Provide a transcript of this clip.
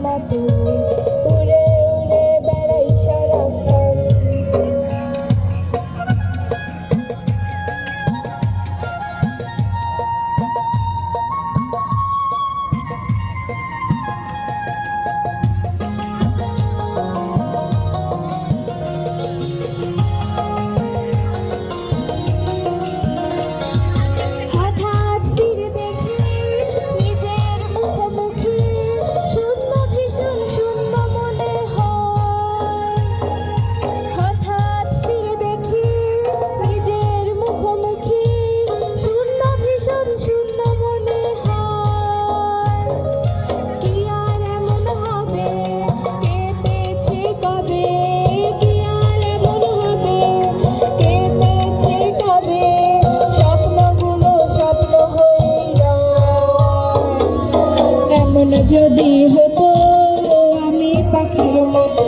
মতো উড়ে উড়ে বেড়াই সারাক্ষণ। হঠাৎ ফিরে দেখি নিজের মুখোমুখি, শূন্য ভীষণ শূন্য মনে হয়। হঠাৎ ফিরে দেখি নিজের মুখোমুখি, শূন্য ভীষণ শূন্য মনে হয়। কি আর এমন হবে, কে পেয়েছে কবে, কি আর এমন হবে, কে পেয়েছে কবে, স্বপ্নগুলো স্বপ্ন হয়েই রয়। এমন যদি হতো আমি পাখির মতো